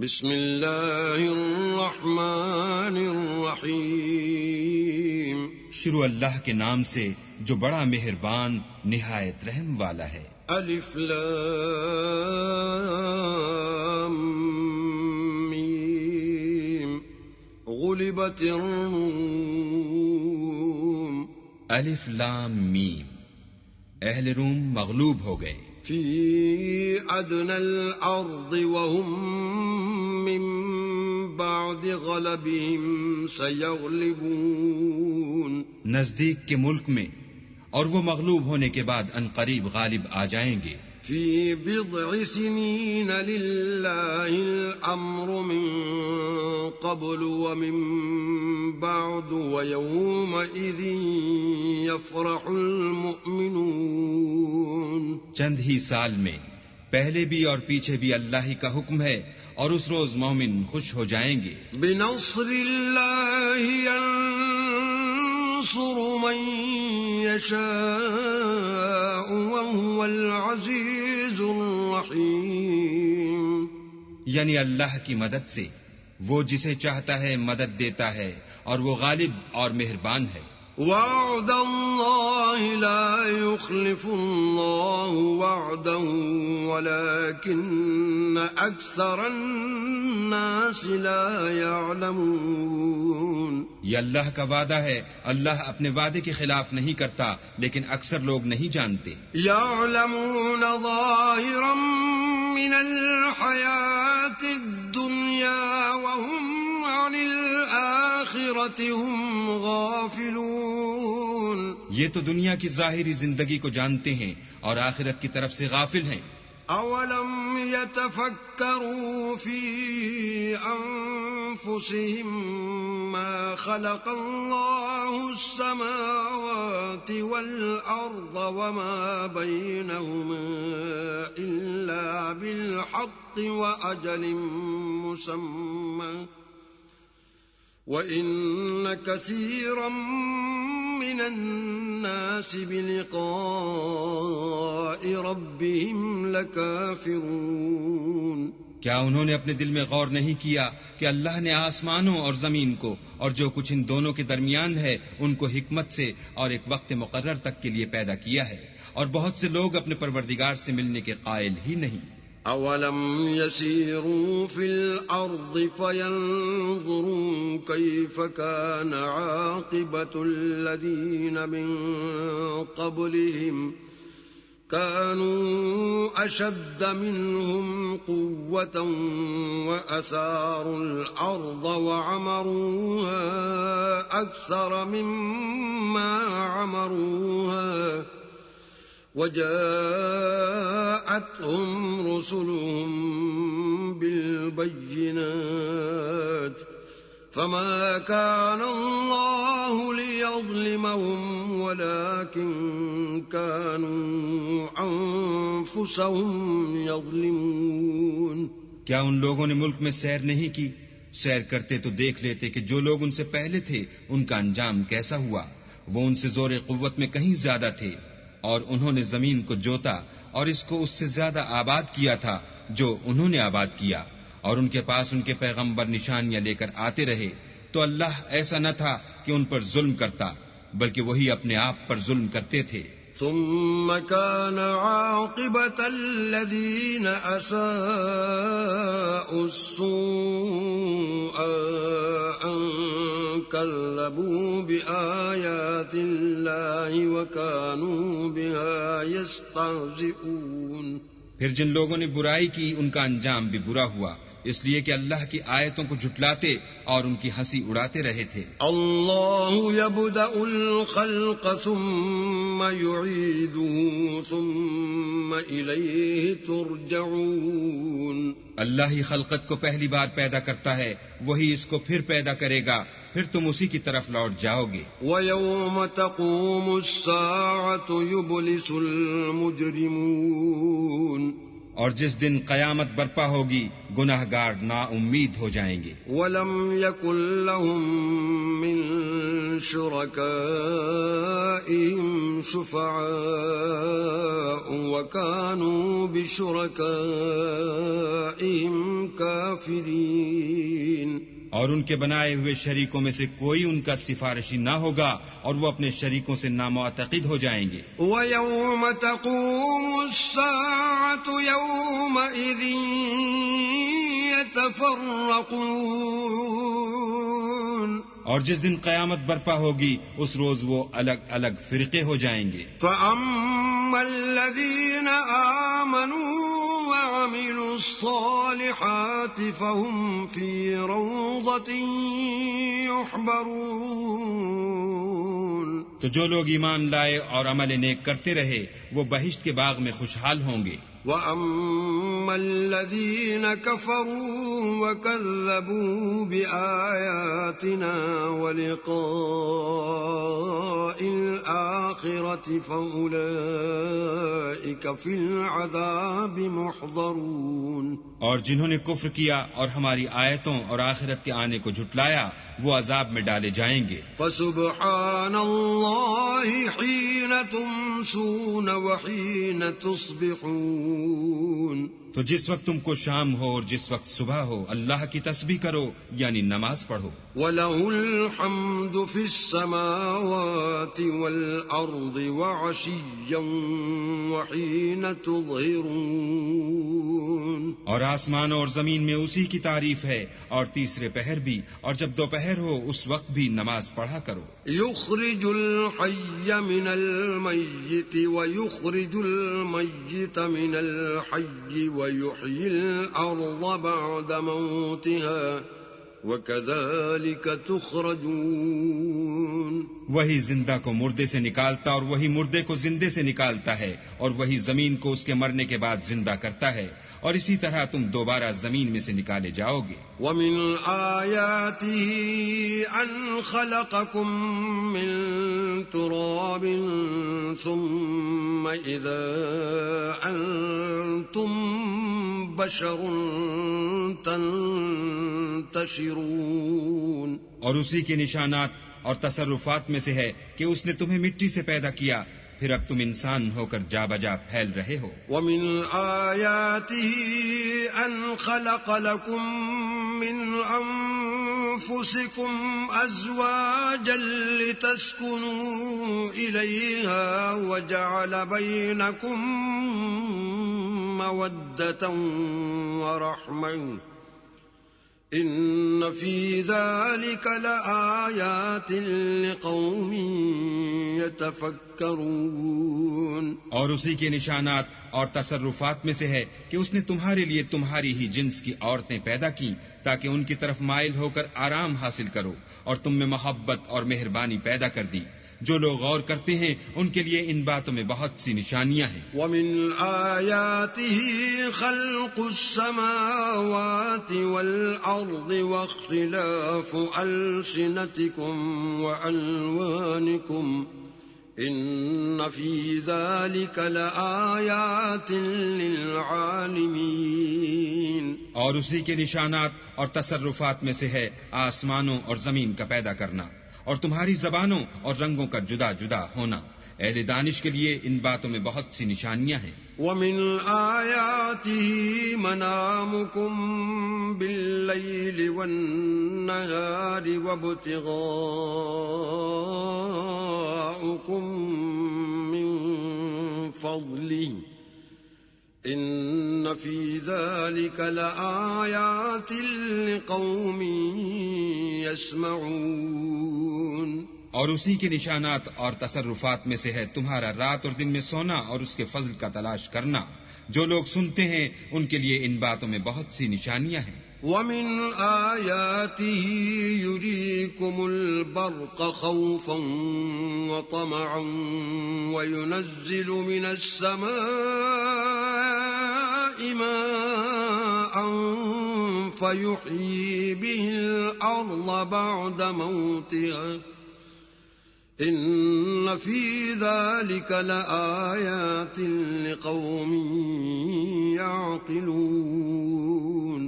بسم اللہ الرحمن الرحیم، شروع اللہ کے نام سے جو بڑا مہربان نہایت رحم والا ہے۔ الف لام میم، غلبت الروم۔ الف لام میم، اہل روم مغلوب ہو گئے۔ فی ادنی الارض وهم من بعد غلبهم سیغلبون۔ نزدیک کے ملک میں، اور وہ مغلوب ہونے کے بعد عنقریب غالب آ جائیں گے۔ فی بضع سنین للہ الامر من قبل ومن بعد ویومئذ یفرح المؤمنون۔ چند ہی سال میں، پہلے بھی اور پیچھے بھی اللہ ہی کا حکم ہے، اور اس روز مومن خوش ہو جائیں گے۔ بنصر اللہ ينصر من يشاء وهو العزیز الرحیم۔ یعنی اللہ کی مدد سے وہ جسے چاہتا ہے مدد دیتا ہے، اور وہ غالب اور مہربان ہے۔ وعد اللہ لا يخلف اللہ وعده ولكن اکثر الناس لا يعلمون۔ یہ اللہ کا وعدہ ہے، اللہ اپنے وعدے کے خلاف نہیں کرتا، لیکن اکثر لوگ نہیں جانتے۔ يعلمون ظاہرا من الحیاة الدنیا وهم عن الآخرة هم غافلون۔ یہ تو دنیا کی ظاہری زندگی کو جانتے ہیں اور آخرت کی طرف سے غافل ہیں۔ اولم يتفکروا فی انفسهم ما خلق اللہ السماوات والارض وما بینهما الا بالحق واجل مسمى وَإِنَّ كَثِيرًا مِّنَ النَّاسِ بِلِقَاءِ رَبِّهِمْ لَكَافِرُونَ۔ کیا انہوں نے اپنے دل میں غور نہیں کیا کہ اللہ نے آسمانوں اور زمین کو اور جو کچھ ان دونوں کے درمیان ہے ان کو حکمت سے اور ایک وقت مقرر تک کے لیے پیدا کیا ہے، اور بہت سے لوگ اپنے پروردگار سے ملنے کے قائل ہی نہیں۔ اولم يسيروا في الارض فينظروا كيف كان عاقبة الذين من قبلهم كانوا اشد منهم قوة واثاروا الارض وعمروها اكثر مما عمروها وجاءتهم رسلهم بالبينات فما كان الله ليظلمهم ولكن كانوا أنفسهم يظلمون۔ کیا ان لوگوں نے ملک میں سیر نہیں کی؟ سیر کرتے تو دیکھ لیتے کہ جو لوگ ان سے پہلے تھے ان کا انجام کیسا ہوا۔ وہ ان سے زور قوت میں کہیں زیادہ تھے، اور انہوں نے زمین کو جوتا اور اس کو اس سے زیادہ آباد کیا تھا جو انہوں نے آباد کیا، اور ان کے پاس ان کے پیغمبر نشانیاں لے کر آتے رہے، تو اللہ ایسا نہ تھا کہ ان پر ظلم کرتا، بلکہ وہی اپنے آپ پر ظلم کرتے تھے۔ ثم كان عاقبة الذين أساءوا السوء أن كذبوا بآيات الله وكانوا بها يستهزئون۔ پھر جن لوگوں نے برائی کی ان کا انجام بھی برا ہوا، اس لیے کہ اللہ کی آیتوں کو جھٹلاتے اور ان کی ہنسی اڑاتے رہے تھے۔ اللہ یبدأ الخلق ثم یعیدہ ثم الیہ ترجعون۔ اللہ ہی خلقت کو پہلی بار پیدا کرتا ہے، وہی اس کو پھر پیدا کرے گا، پھر تم اسی کی طرف لوٹ جاؤ گے۔ وَيَوْمَ تَقُومُ السَّاعَةُ يُبْلِسُ الْمُجْرِمُونَ۔ اور جس دن قیامت برپا ہوگی گناہگار نا امید ہو جائیں گے۔ وَلَمْ يَكُنْ لَهُم مِّن شُرَكَائِهِمْ شُفَعَاءُ وَكَانُوا بِشُرَكَائِهِمْ كَافِرِينَ۔ الكافرين اور ان کے بنائے ہوئے شریکوں میں سے کوئی ان کا سفارشی نہ ہوگا اور وہ اپنے شریکوں سے نامعتقد ہو جائیں گے. وَيَوْمَ تَقُومُ السَّاعَةُ يَوْمَئِذٍ يَتَفَرَّقُونَ اور جس دن قیامت برپا ہوگی اس روز وہ الگ الگ فرقے ہو جائیں گے. فَأَمَّا الَّذِينَ آمَنُوا وَعَمِلُوا الصَّالِحَاتِ فَهُمْ فِي رَوْضَةٍ يُحْبَرُونَ تو جو لوگ ایمان لائے اور عمل نیک کرتے رہے وہ بہشت کے باغ میں خوشحال ہوں گے. وَأَمَّا الَّذِينَ كَفَرُوا وَكَذَّبُوا بِآيَاتِنَا وَلِقَاءِ الْآخِرَةِ فَأُولَئِكَ فِي الْعَذَابِ مُحْضَرُونَ اور جنہوں نے کفر کیا اور ہماری آیتوں اور آخرت کے آنے کو جھٹلایا وہ عذاب میں ڈالے جائیں گے. فَسُبْحَانَ اللَّهِ حِينَ تُمْسُونَ وَحِينَ تُصْبِحُونَ تو جس وقت تم کو شام ہو اور جس وقت صبح ہو اللہ کی تسبیح کرو یعنی نماز پڑھو. وَلَهُ الْحَمْدُ فِي السَّمَاوَاتِ وَالْأَرْضِ وَعَشِيًّا وَحِينَ تُظْهِرُونَ اور آسمانوں اور زمین میں اسی کی تعریف ہے اور تیسرے پہر بھی اور جب دوپہر ہو اس وقت بھی نماز پڑھا کرو. يُخْرِجُ الْحَيَّ مِنَ الْمَيِّتِ وَيُخْرِجُ الْمَيِّتَ مِنَ الْحَيِّ وَيُحْيِي الْأَرْضَ بَعْدَ مَوْتِهَا وَكَذَلِكَ تُخْرَجُونَ وہی زندہ کو مردے سے نکالتا اور وہی مردے کو زندے سے نکالتا ہے اور وہی زمین کو اس کے مرنے کے بعد زندہ کرتا ہے اور اسی طرح تم دوبارہ زمین میں سے نکالے جاؤ گے. وَمِنْ آيَاتِهِ أَنْ خَلَقَكُم مِّن تُرَابٍ ثُمَّ إِذَا أَنْتُمْ بَشَرٌ تَنْتَشِرُونَ اور اسی کے نشانات اور تصرفات میں سے ہے کہ اس نے تمہیں مٹی سے پیدا کیا پھر اب تم انسان ہو کر جا بجا پھیل رہے ہو. وَمِنْ آيَاتِهِ أَنْ خَلَقَ لَكُم مِّنْ أَنفُسِكُمْ أَزْوَاجًا لِتَسْكُنُوا إِلَيْهَا وَجَعَلَ بَيْنَكُم مَّوَدَّةً وَرَحْمَةً إِنَّ فِي ذَلِكَ لَآيَاتٍ لِقَوْمٍ يَتَفَكَّرُونَ اور اسی کے نشانات اور تصرفات میں سے ہے کہ اس نے تمہارے لیے تمہاری ہی جنس کی عورتیں پیدا کی تاکہ ان کی طرف مائل ہو کر آرام حاصل کرو اور تم میں محبت اور مہربانی پیدا کر دی. جو لوگ غور کرتے ہیں ان کے لیے ان باتوں میں بہت سی نشانیاں ہیں. وَمِنْ آيَاتِهِ خَلْقُ السَّمَاوَاتِ وَالْأَرْضِ وَاخْتِلَافُ أَلْسِنَتِكُمْ وَأَلْوَانِكُمْ إِنَّ فِي ذَلِكَ لَآيَاتٍ لِلْعَالِمِينَ اور اسی کے نشانات اور تصرفات میں سے ہے آسمانوں اور زمین کا پیدا کرنا اور تمہاری زبانوں اور رنگوں کا جدا جدا ہونا. اہل دانش کے لیے ان باتوں میں بہت سی نشانیاں ہیں. وَمِنْ آيَاتِهِ مَنَامُكُمْ بِاللَّيْلِ وَالنَّهَارِ وَابْتِغَاؤُكُمْ مِنْ فَضْلِهِ إِنَّ فِي ذَلِكَ لَآيَاتٍ لِقَوْمٍ يَسْمَعُونَ اور اسی کے نشانات اور تصرفات میں سے ہے تمہارا رات اور دن میں سونا اور اس کے فضل کا تلاش کرنا. جو لوگ سنتے ہیں ان کے لیے ان باتوں میں بہت سی نشانیاں ہیں. وَمِنْ آيَاتِهِ يُرِيكُمُ الْبَرْقَ خَوْفًا وَطَمَعًا وَيُنَزِّلُ مِنَ السَّمَاءِ مَاءً فَيُحْيِي بِهِ الْأَرْضَ بَعْدَ مَوْتِهَا إِنَّ فِي ذَلِكَ لَآيَاتٍ لِقَوْمٍ يَعْقِلُونَ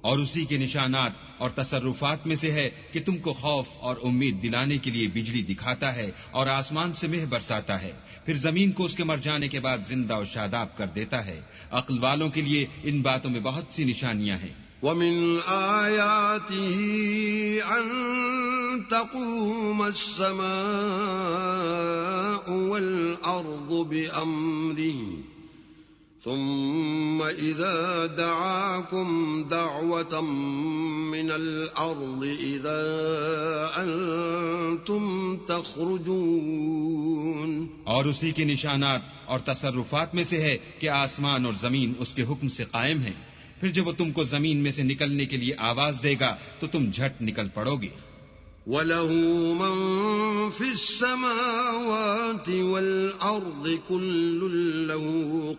اور اسی کے نشانات اور تصرفات میں سے ہے کہ تم کو خوف اور امید دلانے کے لیے بجلی دکھاتا ہے اور آسمان سے مہ برساتا ہے پھر زمین کو اس کے مر جانے کے بعد زندہ اور شاداب کر دیتا ہے. عقل والوں کے لیے ان باتوں میں بہت سی نشانیاں ہیں. ومن آياته أن تقوم السماء والأرض بأمره ثم إذا دعاكم دعوة من الأرض إذا أنتم تخرجون. اور اسی کے نشانات اور تصرفات میں سے ہے کہ آسمان اور زمین اس کے حکم سے قائم ہیں. پھر جب وہ تم کو زمین میں سے نکلنے کے لیے آواز دے گا تو تم جھٹ نکل پڑو گے. وَلَهُ مَن فِي السَّمَاوَاتِ وَالْأَرْضِ كُلٌّ لَّهُ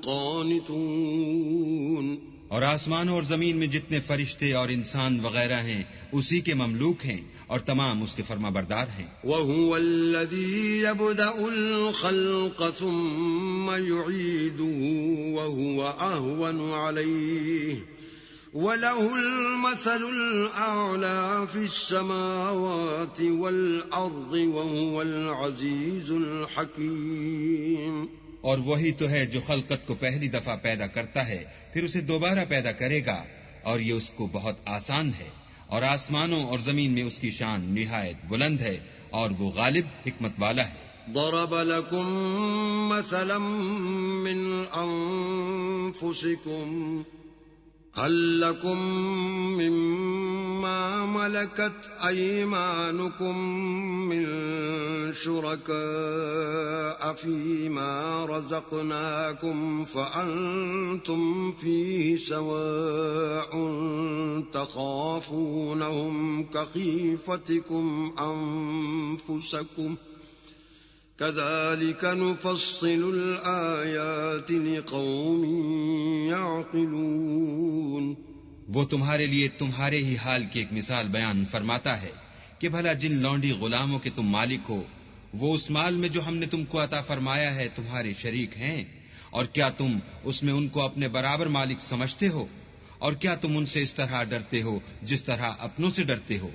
قَانِتُونَ. اور آسمانوں اور زمین میں جتنے فرشتے اور انسان وغیرہ ہیں اسی کے مملوک ہیں اور تمام اس کے فرما بردار ہیں. وَهُوَ الَّذِي يَبْدَأُ الْخَلْقَ ثُمَّ يُعِيدُهُ وَهُوَ أَهْوَنُ عَلَيْهِ وَلَهُ الْمَثَلُ الْأَعْلَى فِي السَّمَاوَاتِ وَالْأَرْضِ وَهُوَ الْعَزِيزُ الْحَكِيمُ. اور وہی تو ہے جو خلقت کو پہلی دفعہ پیدا کرتا ہے پھر اسے دوبارہ پیدا کرے گا اور یہ اس کو بہت آسان ہے. اور آسمانوں اور زمین میں اس کی شان نہایت بلند ہے اور وہ غالب حکمت والا ہے. ضرب لكم مثلا من أنفسكم هل لكم مما ملكت أيمانكم من شركاء فيما رزقناكم فأنتم فيه سواء تخافونهم كخيفتكم أنفسكم كذلك نفصل الآيات لقوم يعقلون. وہ تمہارے لیے تمہارے ہی حال کی ایک مثال بیان فرماتا ہے کہ بھلا جن لونڈی غلاموں کے تم مالک ہو وہ اس مال میں جو ہم نے تم کو عطا فرمایا ہے تمہارے شریک ہیں، اور کیا تم اس میں ان کو اپنے برابر مالک سمجھتے ہو؟ اور کیا تم ان سے اس طرح ڈرتے ہو جس طرح اپنوں سے ڈرتے ہو؟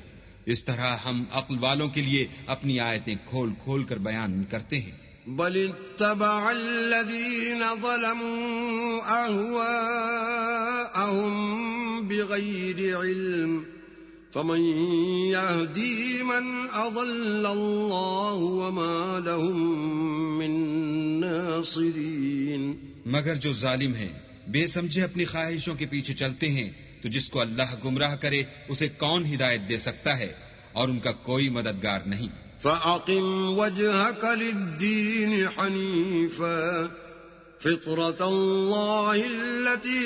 اس طرح ہم عقل والوں کے لیے اپنی آیتیں کھول کھول کر بیان کرتے ہیں. بل اتبع الذين ظلموا أهواءهم بغير علم فمن يهدي من أضل الله وما لهم من ناصرين. مگر جو ظالم ہیں بے سمجھے اپنی خواہشوں کے پیچھے چلتے ہیں تو جس کو اللہ گمراہ کرے اسے کون ہدایت دے سکتا ہے اور ان کا کوئی مددگار نہیں. فَأَقِمْ وَجْهَكَ لِلدِّينِ حَنِيفًا فِطْرَةَ اللَّهِ الَّتِي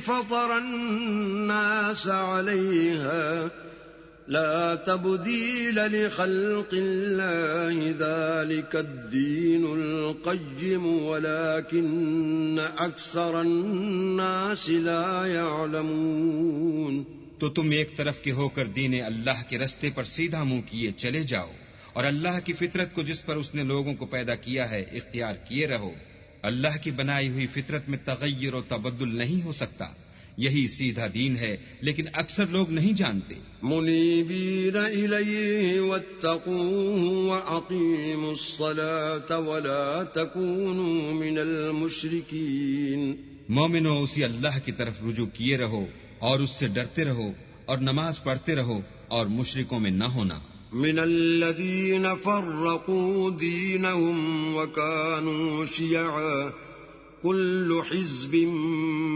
فَطَرَ النَّاسَ عَلَيْهَا لَا تَبْدِيلَ لِخَلْقِ اللَّهِ ذَلِكَ الدِّينُ الْقَيِّمُ وَلَكِنَّ أَكْثَرَ النَّاسِ لَا يَعْلَمُونَ. تو تم ایک طرف کے ہو کر دین اللہ کے رستے پر سیدھا منہ کیے چلے جاؤ اور اللہ کی فطرت کو جس پر اس نے لوگوں کو پیدا کیا ہے اختیار کیے رہو. اللہ کی بنائی ہوئی فطرت میں تغیر و تبدل نہیں ہو سکتا. یہی سیدھا دین ہے لیکن اکثر لوگ نہیں جانتے. منیبین الیہ واتقوہ واقیموا الصلاة ولا تکونوا من المشرکین. مومنو اسی اللہ کی طرف رجوع کیے رہو اور اس سے ڈرتے رہو اور نماز پڑھتے رہو اور مشرکوں میں نہ ہونا. من الذین فرقوا دینہم وکانوا شیعا کل حزب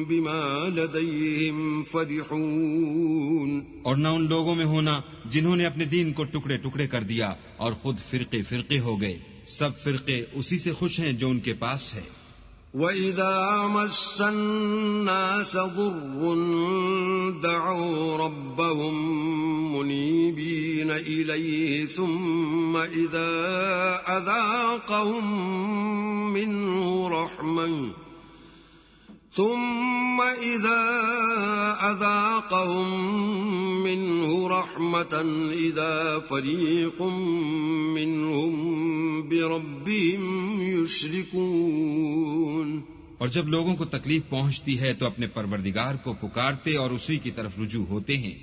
بما لدیہم فرحون. اور نہ ان لوگوں میں ہونا جنہوں نے اپنے دین کو ٹکڑے ٹکڑے کر دیا اور خود فرقے فرقے ہو گئے. سب فرقے اسی سے خوش ہیں جو ان کے پاس ہے. وَإِذَا مَسَّ النَّاسَ ضُرٌّ دَعَوْا رَبَّهُم مُنِيبِينَ إِلَيْهِ ثُمَّ إِذَا أَذَاقَهُم مِّنْهُ رَحْمَةً إِذَا فَرِيقٌ مِّنْهُم بِرَبِّهِمْ يُشْرِكُونَ. اور جب لوگوں کو تکلیف پہنچتی ہے تو اپنے پروردگار کو پکارتے اور اسی کی طرف رجوع ہوتے ہیں.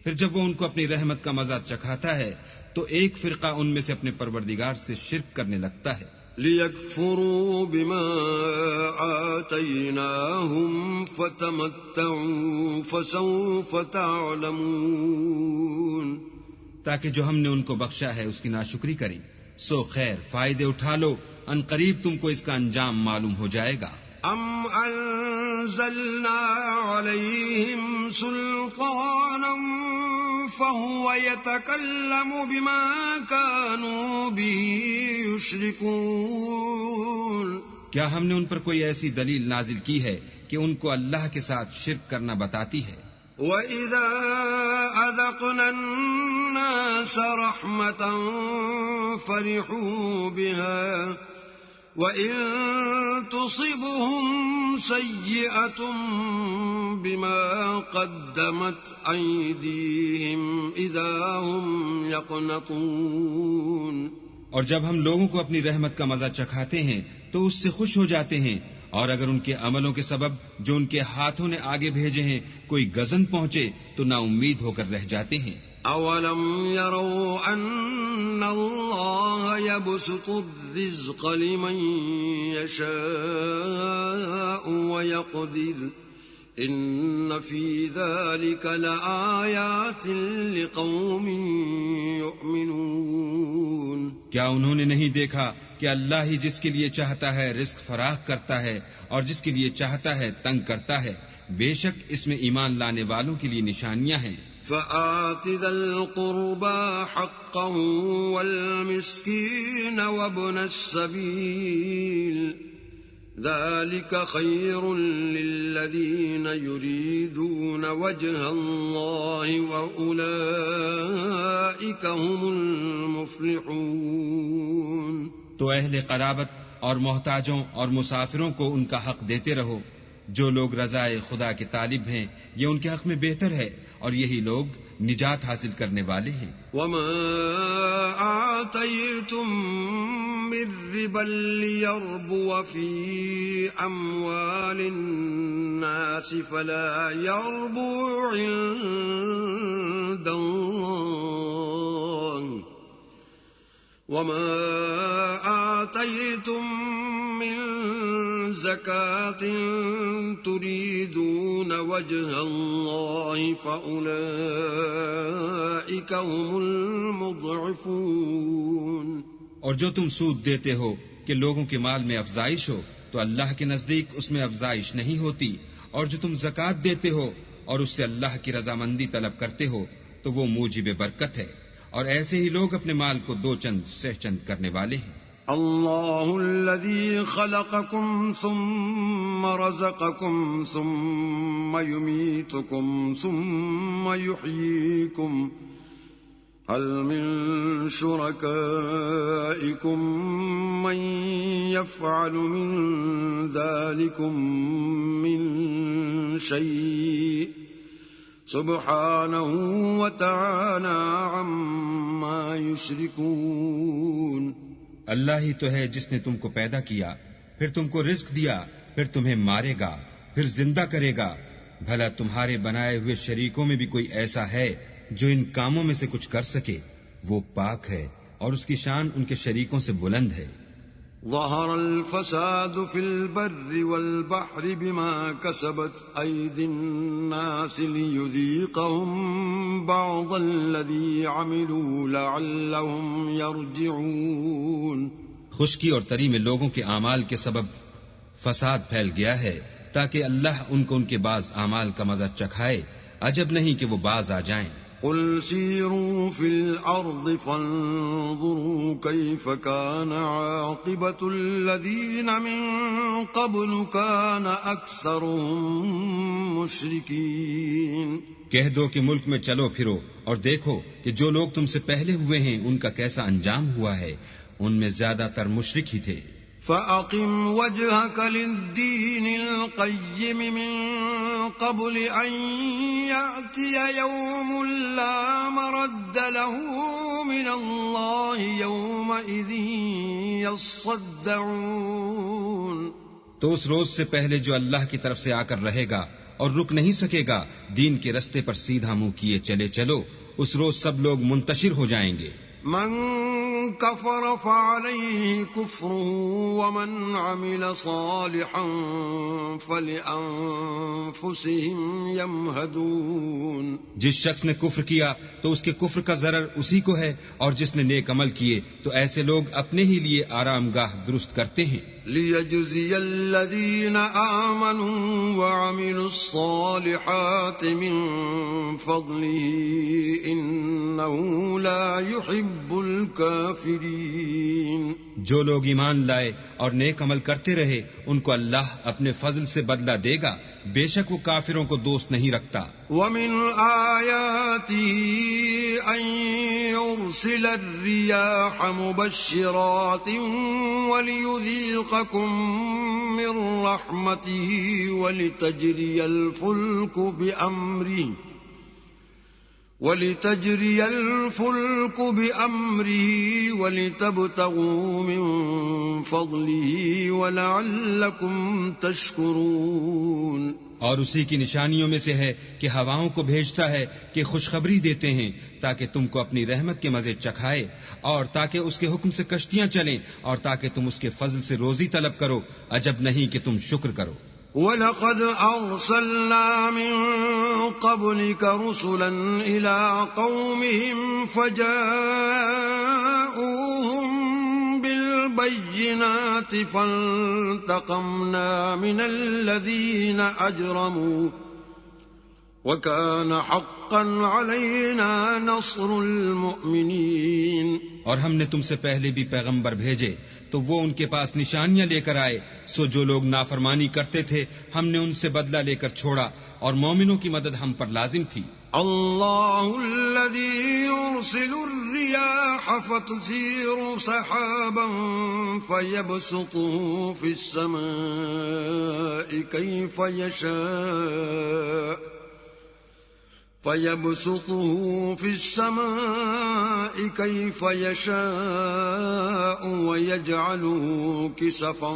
پھر جب وہ ان کو اپنی رحمت کا مزہ چکھاتا ہے تو ایک فرقہ ان میں سے اپنے پروردگار سے شرک کرنے لگتا ہے. ليكفروا بما آتيناهم فتمتعوا فسوف تعلمون. تاکہ جو ہم نے ان کو بخشا ہے اس کی ناشکری کریں. سو خیر فائدے اٹھا لو، ان قریب تم کو اس کا انجام معلوم ہو جائے گا. ام انزلنا عليهم سلطانا فهو يتكلم بما كانوا به يشركون. کیا ہم نے ان پر کوئی ایسی دلیل نازل کی ہے کہ ان کو اللہ کے ساتھ شرک کرنا بتاتی ہے؟ وَإِذَا أَذَقْنَا النَّاسَ رَحْمَةً فَرِحُوا بِهَا وَإِن تُصِبْهُمْ سَيِّئَةٌ بِمَا قَدَّمَتْ أَيْدِيهِمْ إِذَا هُمْ يَقْنَطُونَ. اور جب ہم لوگوں کو اپنی رحمت کا مزہ چکھاتے ہیں تو اس سے خوش ہو جاتے ہیں، اور اگر ان کے عملوں کے سبب جو ان کے ہاتھوں نے آگے بھیجے ہیں کوئی غضن پہنچے تو نا امید ہو کر رہ جاتے ہیں. اولم يروا ان اللہ يبسط الرزق لمن يشاء ويقدر ان في ذلك لآیات لقوم یؤمنون. کیا انہوں نے نہیں دیکھا کہ اللہ ہی جس کے لیے چاہتا ہے رزق فراخ کرتا ہے اور جس کے لیے چاہتا ہے تنگ کرتا ہے؟ بے شک اس میں ایمان لانے والوں کے لیے نشانیاں ہیں. فآت ذا القربى حقه والمسكين وابن السبيل ذلك خير للذين يريدون وجه الله وأولئك هم المفلحون. تو اہل قرابت اور محتاجوں اور مسافروں کو ان کا حق دیتے رہو. جو لوگ رضائے خدا کے طالب ہیں یہ ان کے حق میں بہتر ہے، اور یہی لوگ نجات حاصل کرنے والے ہیں. وما آتيتم من ربا ليربو في أموال الناس فلا يربو عند الله وما آتيتم من زكاة تريدون وجه الله فأولئك هم المضعفون. اور جو تم سود دیتے ہو کہ لوگوں کے مال میں افزائش ہو تو اللہ کے نزدیک اس میں افزائش نہیں ہوتی، اور جو تم زکوٰۃ دیتے ہو اور اس سے اللہ کی رضامندی طلب کرتے ہو تو وہ موجب برکت ہے، اور ایسے ہی لوگ اپنے مال کو دو چند سہ چند کرنے والے ہیں. اللہ الذي خلقكم ثم رزقكم ثم يميتكم ثم يحييكم هل من شركائكم من يفعل من ذلكم من شيء سبحانه وتعالى عما يشركون. اللہ ہی تو ہے جس نے تم کو پیدا کیا، پھر تم کو رزق دیا، پھر تمہیں مارے گا، پھر زندہ کرے گا. بھلا تمہارے بنائے ہوئے شریکوں میں بھی کوئی ایسا ہے جو ان کاموں میں سے کچھ کر سکے؟ وہ پاک ہے اور اس کی شان ان کے شریکوں سے بلند ہے. ظہر الفساد فی البر والبحر بما کسبت ایدی الناس لیذیقہم بعض الذی عملوا لعلہم یرجعون. خشکی اور تری میں لوگوں کے اعمال کے سبب فساد پھیل گیا ہے تاکہ اللہ ان کو ان کے بعض اعمال کا مزہ چکھائے. عجب نہیں کہ وہ باز آ جائیں. قل سیروا فی الارض فانظروا کیف کان عاقبت الذین من قبل کان اکثرهم مشرکین. کہہ دو کہ ملک میں چلو پھرو اور دیکھو کہ جو لوگ تم سے پہلے ہوئے ہیں ان کا کیسا انجام ہوا ہے. ان میں زیادہ تر مشرک ہی تھے. فَأَقِمْ وَجْهَكَ لِلدِّينِ الْقَيِّمِ مِنْ قَبْلِ أَنْ يَأْتِيَ يَوْمٌ لَا مَرَدَّ لَهُ مِنَ اللَّهِ يَوْمَئِذٍ يَصَّدَّعُونَ. تو اس روز سے پہلے جو اللہ کی طرف سے آ کر رہے گا اور رک نہیں سکے گا، دین کے رستے پر سیدھا منہ کیے چلے چلو، اس روز سب لوگ منتشر ہو جائیں گے. من كفر فعليه كفره ومن عمل صالحا فلأنفسهم يمهدون. جس شخص نے کفر کیا تو اس کے کفر کا ضرر اسی کو ہے، اور جس نے نیک عمل کیے تو ایسے لوگ اپنے ہی لیے آرام گاہ درست کرتے ہیں. ليجزي الذين آمنوا وعملوا الصالحات من فضله إنه لا يحب الكافرين. جو لوگ ایمان لائے اور نیک عمل کرتے رہے ان کو اللہ اپنے فضل سے بدلہ دے گا، بے شک وہ کافروں کو دوست نہیں رکھتا. ومن آياته أن يرسل الرياح مبشرات وليذيقكم من رحمته ولتجري الفلك بأمره ولتبتغوا من فضله ولعلكم تشكرون. اور اسی کی نشانیوں میں سے ہے کہ ہواؤں کو بھیجتا ہے کہ خوشخبری دیتے ہیں تاکہ تم کو اپنی رحمت کے مزے چکھائے، اور تاکہ اس کے حکم سے کشتیاں چلیں، اور تاکہ تم اس کے فضل سے روزی طلب کرو. عجب نہیں کہ تم شکر کرو. وَلَقَدْ أَرْسَلْنَا مِن قَبْلِكَ رُسُلًا إِلَىٰ قَوْمِهِمْ فَجَاءُوهُم بِالْبَيِّنَاتِ فَانْتَقَمْنَا مِنَ الَّذِينَ أَجْرَمُوا وَكَانَ حَقًّا عَلَيْنَا نَصْرُ الْمُؤْمِنِينَ. اور ہم نے تم سے پہلے بھی پیغمبر بھیجے تو وہ ان کے پاس نشانیاں لے کر آئے، سو جو لوگ نافرمانی کرتے تھے ہم نے ان سے بدلہ لے کر چھوڑا، اور مومنوں کی مدد ہم پر لازم تھی. اللہ الذي يرسل الرياح فتثير سحابا فيبسطه في السماء كيف يشاء ويجعله كسفا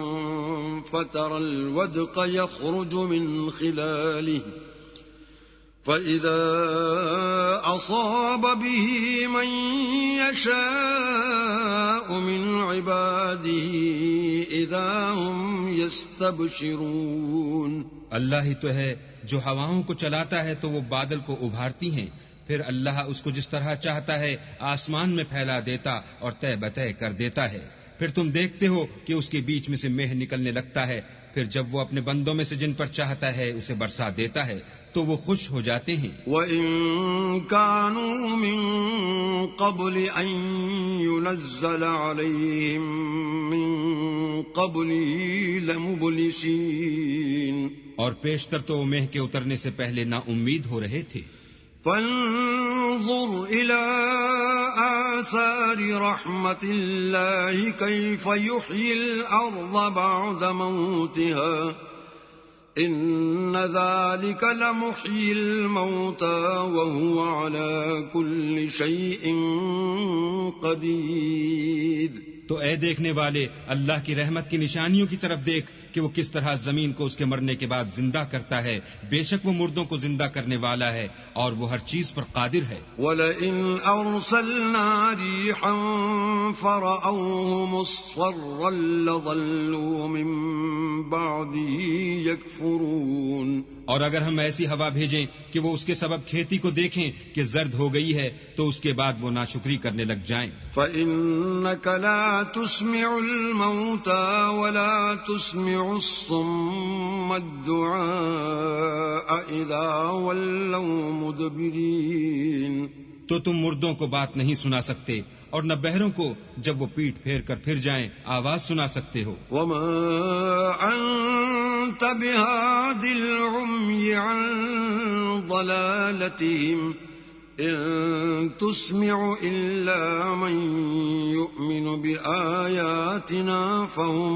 فترى الودق يخرج من خلاله فإذا أصاب به من يشاء من عباده إذا هم يستبشرون. اللہ ہی تو ہے جو ہواؤں کو چلاتا ہے تو وہ بادل کو ابھارتی ہیں، پھر اللہ اس کو جس طرح چاہتا ہے آسمان میں پھیلا دیتا اور طے بطے کر دیتا ہے. پھر تم دیکھتے ہو کہ اس کے بیچ میں سے مہ نکلنے لگتا ہے، پھر جب وہ اپنے بندوں میں سے جن پر چاہتا ہے اسے برسا دیتا ہے تو وہ خوش ہو جاتے ہیں. وَإِن كَانُوا مِن قَبْلِ أَن يُنَزَّلَ عَلَيْهِم مِّن قَبْلِهِ لَمُبْلِسِينَ. اور پیشتر تو وہ مہ کے اترنے سے پہلے نا امید ہو رہے تھے. فانظر إلى آثار رحمة الله كيف يحيي الأرض بعد موتها إن ذلك لمحيي الموتى وهو على كل شيء قدير. تو اے دیکھنے والے اللہ کی رحمت کی نشانیوں کی طرف دیکھ کہ وہ کس طرح زمین کو اس کے مرنے کے بعد زندہ کرتا ہے، بے شک وہ مردوں کو زندہ کرنے والا ہے اور وہ ہر چیز پر قادر ہے. وَلَئِنْ أَرْسَلْنَا رِيحًا فَرَأَوْهُ مُصْفَرًّا لَظَلُّوا مِن بَعْدِهِ يَكْفُرُونَ. اور اگر ہم ایسی ہوا بھیجیں کہ وہ اس کے سبب کھیتی کو دیکھیں کہ زرد ہو گئی ہے تو اس کے بعد وہ ناشکری کرنے لگ جائیں. فَإِنَّكَ لَا تُسْمِعُ الْمَوْتَى وَلَا تُسْمِعُ الصُّمَّ الدُّعَاءَ إِذَا وَلَّوْا مُدْبِرِينَ. تو تم مردوں کو بات نہیں سنا سکتے اور نہ بہروں کو جب وہ پیٹ پھیر کر پھر جائیں آواز سنا سکتے ہو. وَمَا أَنْتَ بِهَادِ الْعُمْيِ عَنْ ضَلَالَتِهِمْ إِن تُسْمِعُ إِلَّا مَن يُؤْمِنُ بِآيَاتِنَا فَهُمْ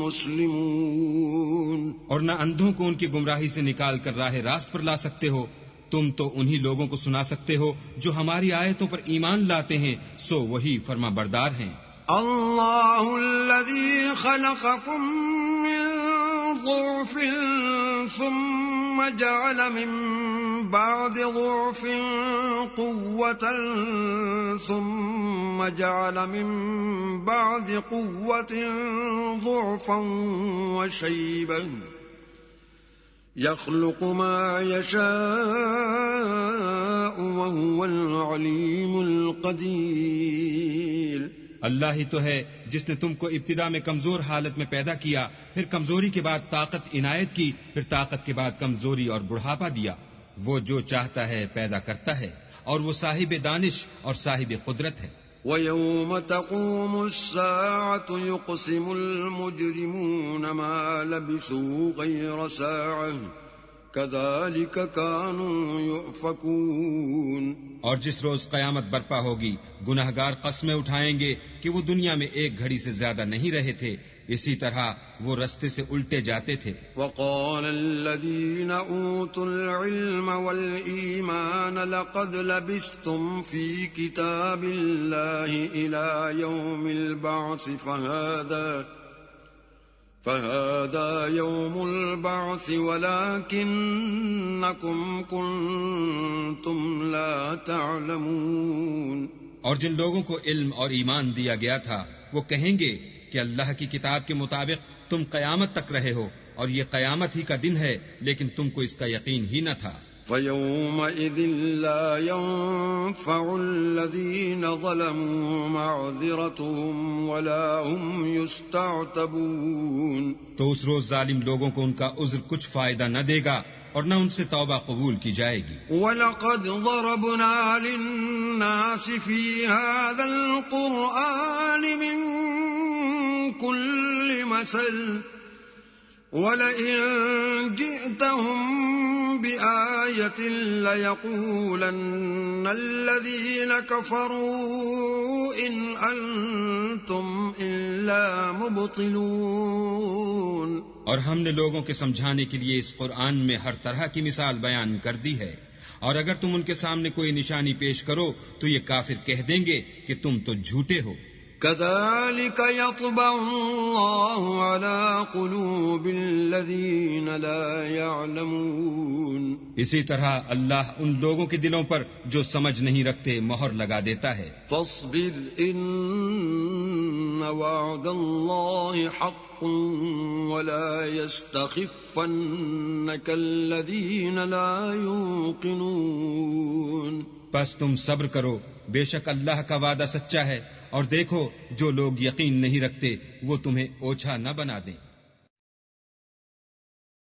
مُسْلِمُونَ. اور نہ اندھوں کو ان کی گمراہی سے نکال کر راہ راست پر لا سکتے ہو، تم تو انہی لوگوں کو سنا سکتے ہو جو ہماری آیتوں پر ایمان لاتے ہیں، سو وہی فرما بردار ہیں. اللہ الذی خلقکم من ضعف ثم جعل من بعد ضعف قوة ثم جعل من بعد قوة ضعفا وشيبا يخلق ما يشاء وهو العليم القدير. اللہ ہی تو ہے جس نے تم کو ابتدا میں کمزور حالت میں پیدا کیا، پھر کمزوری کے بعد طاقت عنایت کی، پھر طاقت کے بعد کمزوری اور بڑھاپا دیا. وہ جو چاہتا ہے پیدا کرتا ہے، اور وہ صاحب دانش اور صاحب قدرت ہے. وَيَوْمَ تَقُومُ السَّاعَةُ يُقْسِمُ الْمُجْرِمُونَ مَا لَبِثُوا غَيْرَ سَاعَةٍ كَذَلِكَ كَانُوا يُؤْفَكُونَ. اور جس روز قیامت برپا ہوگی، گناہگار قسمیں اٹھائیں گے کہ وہ دنیا میں ایک گھڑی سے زیادہ نہیں رہے تھے، اسی طرح وہ رستے سے الٹے جاتے تھے. وَقَالَ الَّذِينَ أُوتُوا الْعِلْمَ وَالْإِيمَانَ لَقَدْ لَبِثْتُمْ فِي كِتَابِ اللَّهِ إِلَى يَوْمِ الْبَعْثِ فَهَذَا يَوْمُ الْبَعْثِ وَلَكِنَّكُمْ كُنْتُمْ لَا تَعْلَمُونَ. اور جن لوگوں کو علم اور ایمان دیا گیا تھا وہ کہیں گے کہ اللہ کی کتاب کے مطابق تم قیامت تک رہے ہو، اور یہ قیامت ہی کا دن ہے، لیکن تم کو اس کا یقین ہی نہ تھا. فَيَوْمَئِذٍ لَا يَنفَعُ الَّذِينَ ظَلَمُوا مَعْذِرَتُهُمْ وَلَا هُمْ يُسْتَعْتَبُونَ. تو اس روز ظالم لوگوں کو ان کا عذر کچھ فائدہ نہ دے گا اور نہ ان سے توبہ قبول کی جائے گی. وَلَقَدْ ضَرَبْنَا لِلنَّاسِ فِي هَذَا الْقُرْآنِ مِنْ كُلِّ مَثَلٍ وَلَئِنْ جِئْتَهُمْ بِآيَةٍ لَيَقُولَنَّ الَّذِينَ كَفَرُوا إِنْ أَنْتُمْ إِلَّا مُبْطِلُونَ. اور ہم نے لوگوں کے سمجھانے کے لیے اس قرآن میں ہر طرح کی مثال بیان کر دی ہے، اور اگر تم ان کے سامنے کوئی نشانی پیش کرو تو یہ کافر کہہ دیں گے کہ تم تو جھوٹے ہو. كَذَلِكَ يَطْبَعُ اللَّهُ عَلَى قُلُوبِ الَّذِينَ لَا يَعْلَمُونَ. اسی طرح اللہ ان لوگوں کے دلوں پر جو سمجھ نہیں رکھتے مہر لگا دیتا ہے. فَاصْبِرْ إِنَّ وَعْدَ اللَّهِ حَقٌّ وَلَا يَسْتَخِفَّنَّكَ الَّذِينَ لَا يُوقِنُونَ. پس تم صبر کرو، بے شک اللہ کا وعدہ سچا ہے، اور دیکھو جو لوگ یقین نہیں رکھتے وہ تمہیں اوچھا نہ بنا دیں.